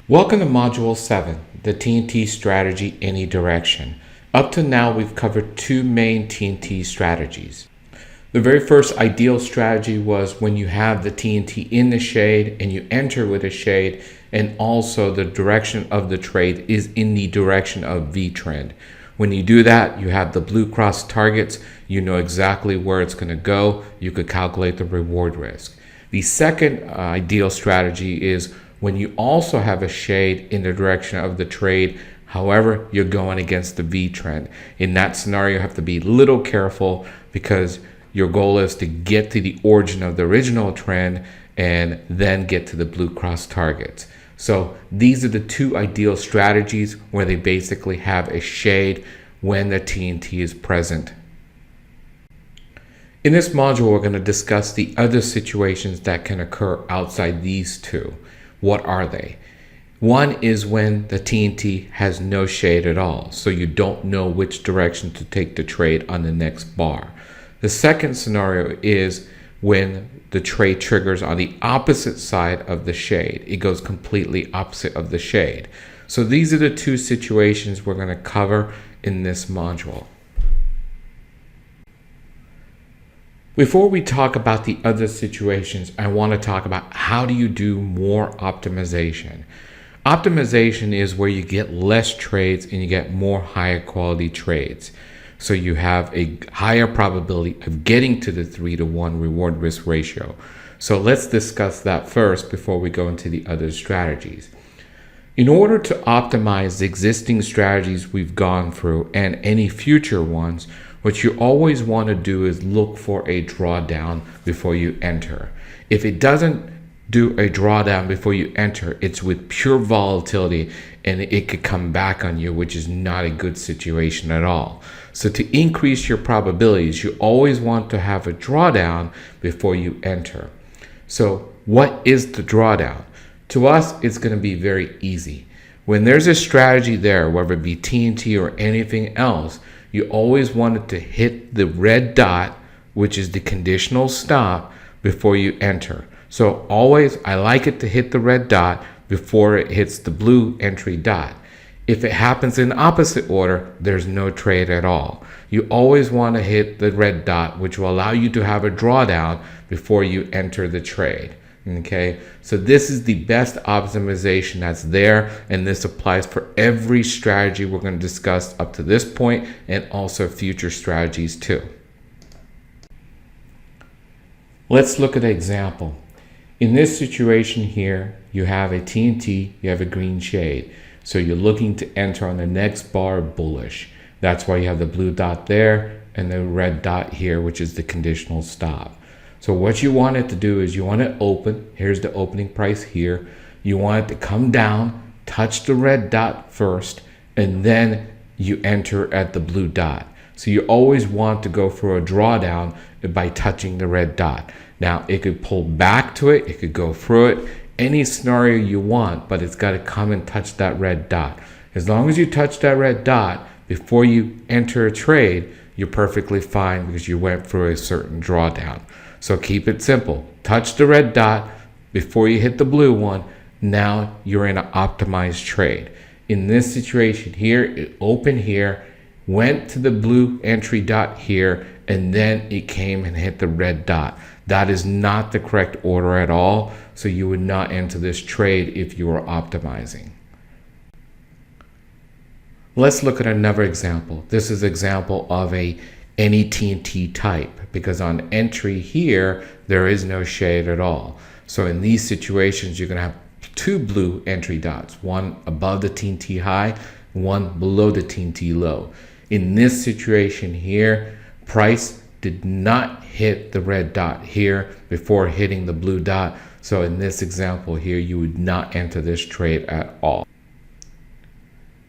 Welcome to Module 7, the TNT Strategy Any Direction. Up to now, we've covered two main TNT strategies. The very first ideal strategy was when you have the TNT in the shade and you enter with a shade, and also the direction of the trade is in the direction of V trend. When you do that, you have the blue cross targets, you know exactly where it's going to go, you could calculate the reward risk. The second ideal strategy is when you also have a shade in the direction of the trade, however, you're going against the V trend. In that scenario, you have to be a little careful because your goal is to get to the origin of the original trend and then get to the blue cross targets. So these are the two ideal strategies where they basically have a shade when the TNT is present. In this module, we're going to discuss the other situations that can occur outside these two. What are they? One is when the TNT has no shade at all, so you don't know which direction to take the trade on the next bar. The second scenario is when the trade triggers on the opposite side of the shade. It goes completely opposite of the shade. So these are the two situations we're going to cover in this module. Before we talk about the other situations, I want to talk about how do you do more optimization. Optimization is where you get less trades and you get more higher quality trades. So you have a higher probability of getting to the 3-to-1 reward risk ratio. So let's discuss that first before we go into the other strategies. In order to optimize the existing strategies we've gone through and any future ones, what you always want to do is look for a drawdown before you enter. If it doesn't do a drawdown before you enter, it's with pure volatility and it could come back on you, which is not a good situation at all. So to increase your probabilities, you always want to have a drawdown before you enter. So what is the drawdown? To us, it's going to be very easy. When there's a strategy there, whether it be TNT or anything else, you always wanted to hit the red dot, which is the conditional stop, before you enter. So always, I like it to hit the red dot before it hits the blue entry dot. If it happens in opposite order, there's no trade at all. You always want to hit the red dot, which will allow you to have a drawdown before you enter the trade. Okay, so this is the best optimization that's there, and this applies for every strategy we're going to discuss up to this point and also future strategies too. Let's look at an example. In this situation here, you have a TNT, you have a green shade. So you're looking to enter on the next bar bullish. That's why you have the blue dot there and the red dot here, which is the conditional stop. So what you want it to do is you want it open. Here's the opening price here. You want it to come down, touch the red dot first, and then you enter at the blue dot. So you always want to go for a drawdown by touching the red dot. Now it could pull back to it, it could go through it, any scenario you want, but it's got to come and touch that red dot. As long as you touch that red dot before you enter a trade, you're perfectly fine because you went through a certain drawdown. So keep it simple. Touch the red dot before you hit the blue one. Now you're in an optimized trade. In this situation here, it opened here, went to the blue entry dot here, and then it came and hit the red dot. That is not the correct order at all. So you would not enter this trade if you were optimizing. Let's look at another example. This is an example of any TNT type, because on entry here, there is no shade at all. So in these situations, you're going to have two blue entry dots, one above the TNT high, one below the TNT low. In this situation here, price did not hit the red dot here before hitting the blue dot. So in this example here, you would not enter this trade at all.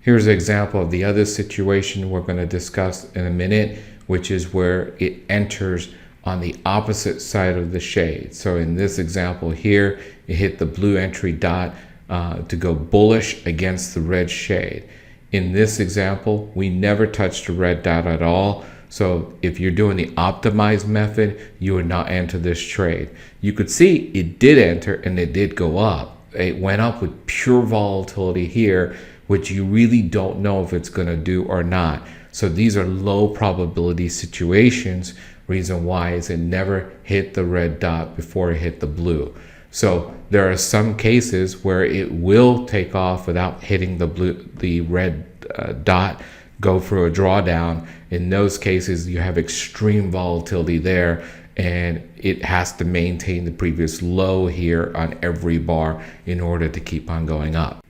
Here's an example of the other situation we're going to discuss in a minute, which is where it enters on the opposite side of the shade. So in this example here, it hit the blue entry dot to go bullish against the red shade. In this example, we never touched the red dot at all. So if you're doing the optimized method, you would not enter this trade. You could see it did enter and it did go up. it went up with pure volatility here, which you really don't know if it's going to do or not. So these are low probability situations. Reason why is it never hit the red dot before it hit the blue. So there are some cases where it will take off without hitting the red dot, go through a drawdown. In those cases, you have extreme volatility there, and it has to maintain the previous low here on every bar in order to keep on going up.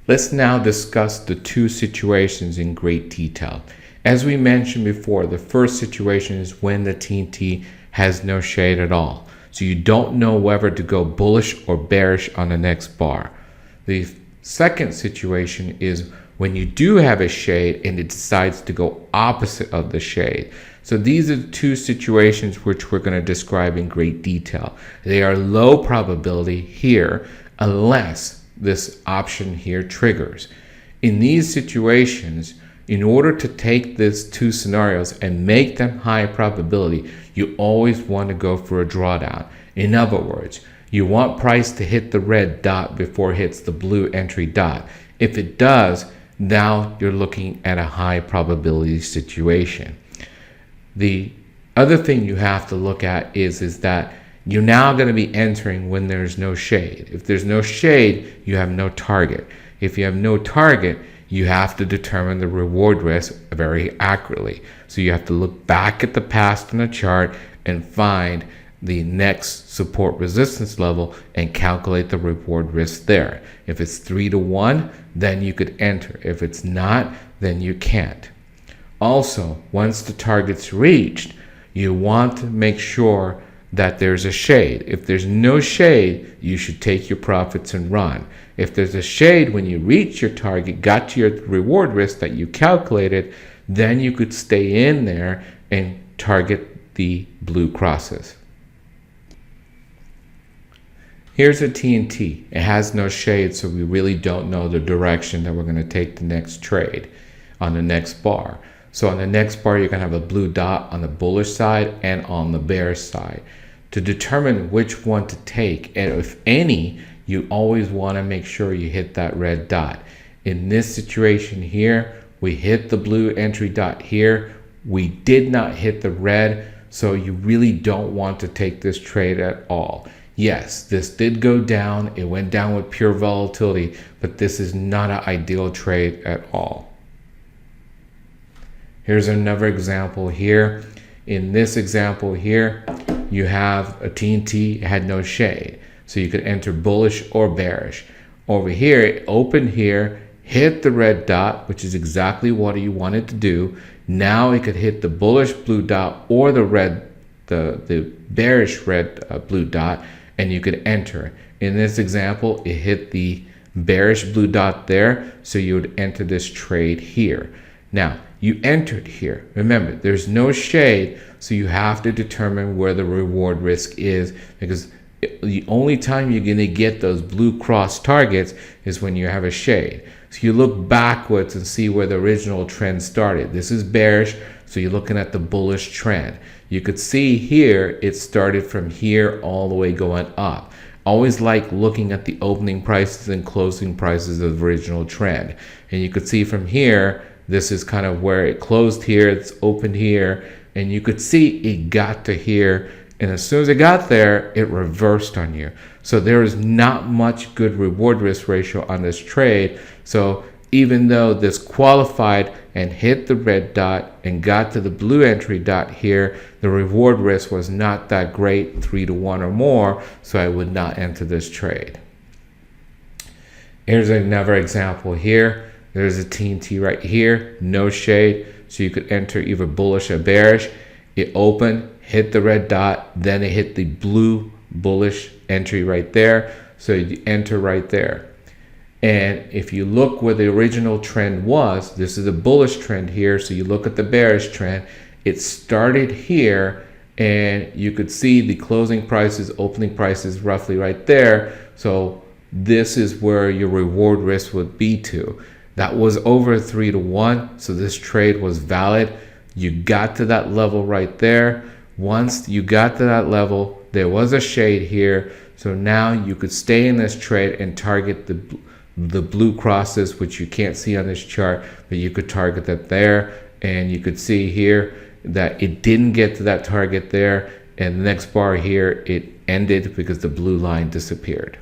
Let's now discuss the two situations in great detail. As we mentioned before, the first situation is when the TNT has no shade at all. So you don't know whether to go bullish or bearish on the next bar. The second situation is when you do have a shade and it decides to go opposite of the shade. So these are the two situations which we're going to describe in great detail. They are low probability here unless this option here triggers. In these situations, in order to take these two scenarios and make them high probability, you always want to go for a drawdown. In other words, you want price to hit the red dot before it hits the blue entry dot. If it does, now you're looking at a high probability situation. The other thing you have to look at is that you're now going to be entering when there's no shade. If there's no shade, you have no target. If you have no target, you have to determine the reward risk very accurately. So you have to look back at the past on the chart and find the next support resistance level and calculate the reward risk there. If it's 3 to 1, then you could enter. If it's not, then you can't. Also, once the target's reached, you want to make sure that there's a shade. If there's no shade, you should take your profits and run. If there's a shade when you reach your target, got to your reward risk that you calculated, then you could stay in there and target the blue crosses. Here's a TNT. It has no shade, so we really don't know the direction that we're going to take the next trade on the next bar. So on the next bar, you're going to have a blue dot on the bullish side and on the bearish side. To determine which one to take, and if any, you always want to make sure you hit that red dot. In this situation here, we hit the blue entry dot here. We did not hit the red, so you really don't want to take this trade at all. Yes, this did go down. It went down with pure volatility, but this is not an ideal trade at all. Here's another example here. In this example here, you have a TNT, it had no shade. So you could enter bullish or bearish. Over here, it opened here, hit the red dot, which is exactly what you wanted to do. Now it could hit the bullish blue dot or the bearish red blue dot, and you could enter. In this example, it hit the bearish blue dot there, so you would enter this trade here. Now, you entered here. Remember, there's no shade, so you have to determine where the reward risk is, because the only time you're going to get those blue cross targets is when you have a shade. So you look backwards and see where the original trend started. This is bearish, so you're looking at the bullish trend. You could see here it started from here all the way going up. Always like looking at the opening prices and closing prices of the original trend. And you could see from here, this is kind of where it closed here, it's opened here, and you could see it got to here, and as soon as it got there, it reversed on you. So there is not much good reward risk ratio on this trade. So even though this qualified and hit the red dot and got to the blue entry dot here, the reward risk was not that great, 3 to 1 or more, so I would not enter this trade. Here's another example here. There's a TNT right here, no shade, so you could enter either bullish or bearish. It opened, hit the red dot, then it hit the blue bullish entry right there, so you enter right there. And if you look where the original trend was, this is a bullish trend here, so you look at the bearish trend, it started here, and you could see the closing prices, opening prices roughly right there, so this is where your reward risk would be to. That was over 3 to 1, so this trade was valid. You got to that level right there. Once you got to that level, there was a shade here, So now you could stay in this trade and target the blue crosses, which you can't see on this chart, but you could target that there. And you could see here that it didn't get to that target there. And the next bar here, it ended because the blue line disappeared.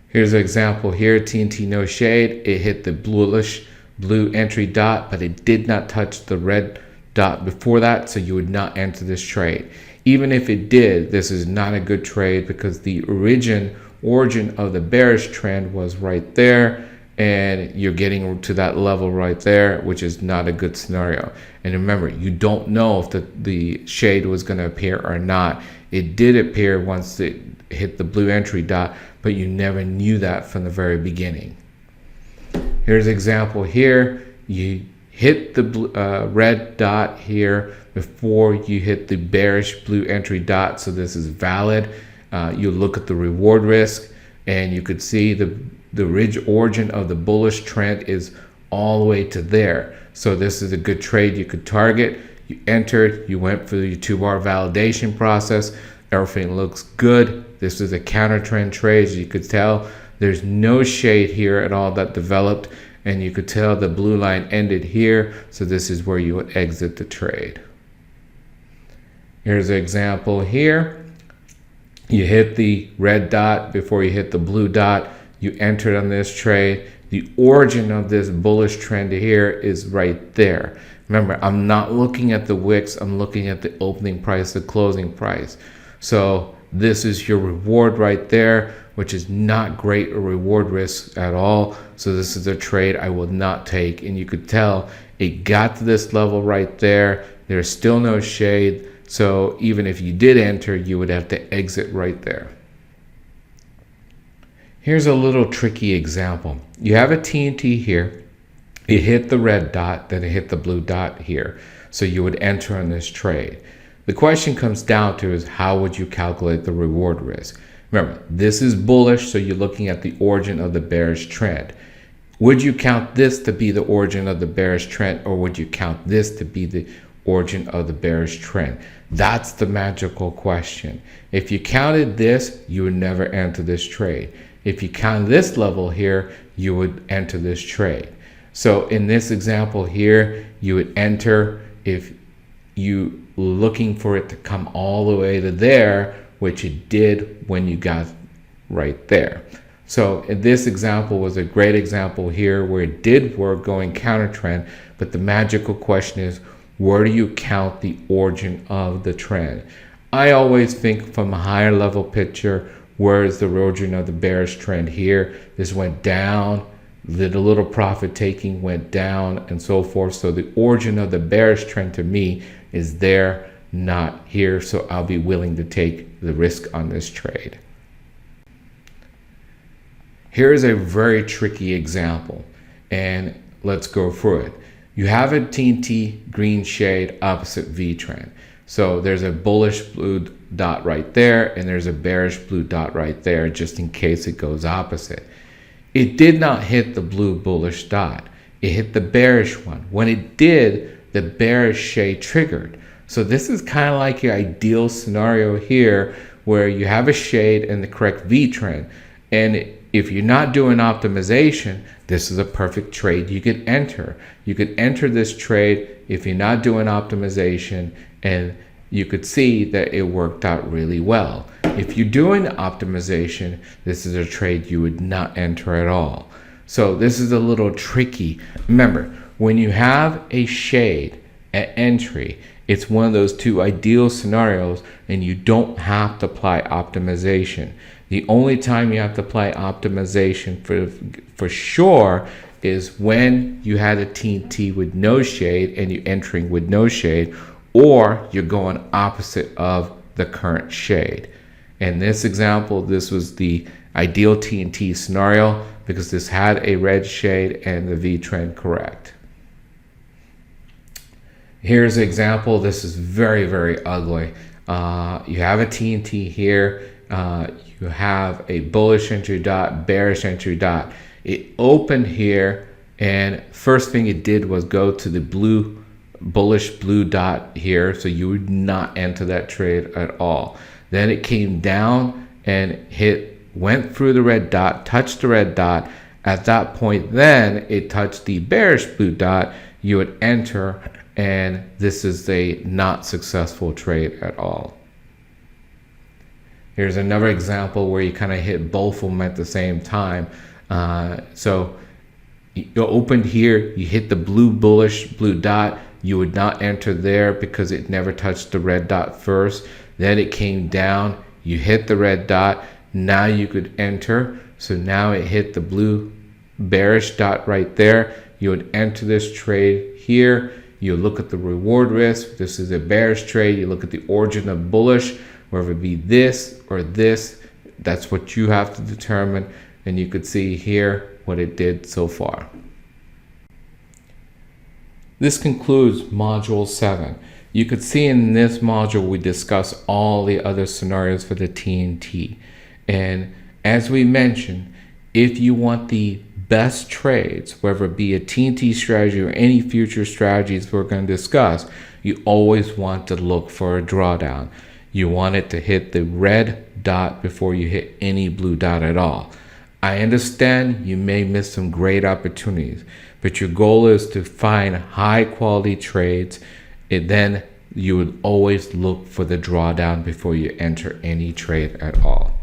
Here's an example here, TNT no shade. It hit the bluish blue entry dot, but it did not touch the red dot before that, so you would not enter this trade. Even if it did, this is not a good trade because the origin of the bearish trend was right there, and you're getting to that level right there, which is not a good scenario. And remember, you don't know if the shade was going to appear or not. It did appear once it hit the blue entry dot, but you never knew that from the very beginning. Here's an example here. You hit the red dot here before you hit the bearish blue entry dot, so this is valid. You look at the reward risk, and you could see the origin of the bullish trend is all the way to there. So this is a good trade you could target. You entered, you went through your 2-bar validation process. Everything looks good. This is a counter trend trade. As you could tell, there's no shade here at all that developed, and you could tell the blue line ended here. So this is where you would exit the trade. Here's an example here. You hit the red dot before you hit the blue dot. You entered on this trade. The origin of this bullish trend here is right there. Remember, I'm not looking at the wicks. I'm looking at the opening price, the closing price. So this is your reward right there, which is not great or reward risk at all. So this is a trade I will not take. And you could tell it got to this level right there. There's still no shade. So even if you did enter, you would have to exit right there. Here's a little tricky example. You have a TNT here. It hit the red dot, then it hit the blue dot here. So you would enter on this trade. The question comes down to is how would you calculate the reward risk? Remember, this is bullish, so you're looking at the origin of the bearish trend. Would you count this to be the origin of the bearish trend, or would you count this to be the origin of the bearish trend? That's the magical question. If you counted this, you would never enter this trade. If you count this level here, you would enter this trade. So in this example here, you would enter if you were looking for it to come all the way to there, which it did when you got right there. So this example was a great example here where it did work going counter trend, but the magical question is, where do you count the origin of the trend? I always think from a higher level picture, where is the origin of the bearish trend here? This went down, the little profit taking went down, and so forth. So the origin of the bearish trend to me is there, not here. So I'll be willing to take the risk on this trade. Here's a very tricky example, and let's go through it. You have a TNT green shade opposite V trend. So there's a bullish blue dot right there, and there's a bearish blue dot right there, just in case it goes opposite. It did not hit the blue bullish dot. It hit the bearish one. When it did, the bearish shade triggered. So this is kind of like your ideal scenario here, where you have a shade in the correct V trend. And if you're not doing optimization, this is a perfect trade you could enter. You could enter this trade if you're not doing optimization, and you could see that it worked out really well. If you're doing optimization, this is a trade you would not enter at all. So this is a little tricky. Remember, when you have a shade at entry, it's one of those two ideal scenarios, and you don't have to apply optimization. The only time you have to apply optimization for sure is when you had a TNT with no shade and you're entering with no shade, or you're going opposite of the current shade. In this example, this was the ideal TNT scenario because this had a red shade and the V trend correct. Here's an example. This is very, very ugly. You have a TNT here. You have a bullish entry dot, bearish entry dot. It opened here, and first thing it did was go to the bullish blue dot here. So you would not enter that trade at all. Then it came down and went through the red dot, touched the red dot. At that point, then it touched the bearish blue dot. You would enter, and this is a not successful trade at all. Here's another example where you kind of hit both of them at the same time. So you opened here, you hit the bullish blue dot. You would not enter there because it never touched the red dot first. Then it came down, you hit the red dot. Now you could enter. So now it hit the blue bearish dot right there. You would enter this trade here. You look at the reward risk. This is a bearish trade. You look at the origin of bullish, whether it be this or this. That's what you have to determine. And you could see here what it did so far. This concludes module 7. You could see in this module we discuss all the other scenarios for the TNT. And as we mentioned, if you want the best trades, whether it be a TNT strategy or any future strategies we're going to discuss, you always want to look for a drawdown. You want it to hit the red dot before you hit any blue dot at all. I understand you may miss some great opportunities, but your goal is to find high quality trades, and then you would always look for the drawdown before you enter any trade at all.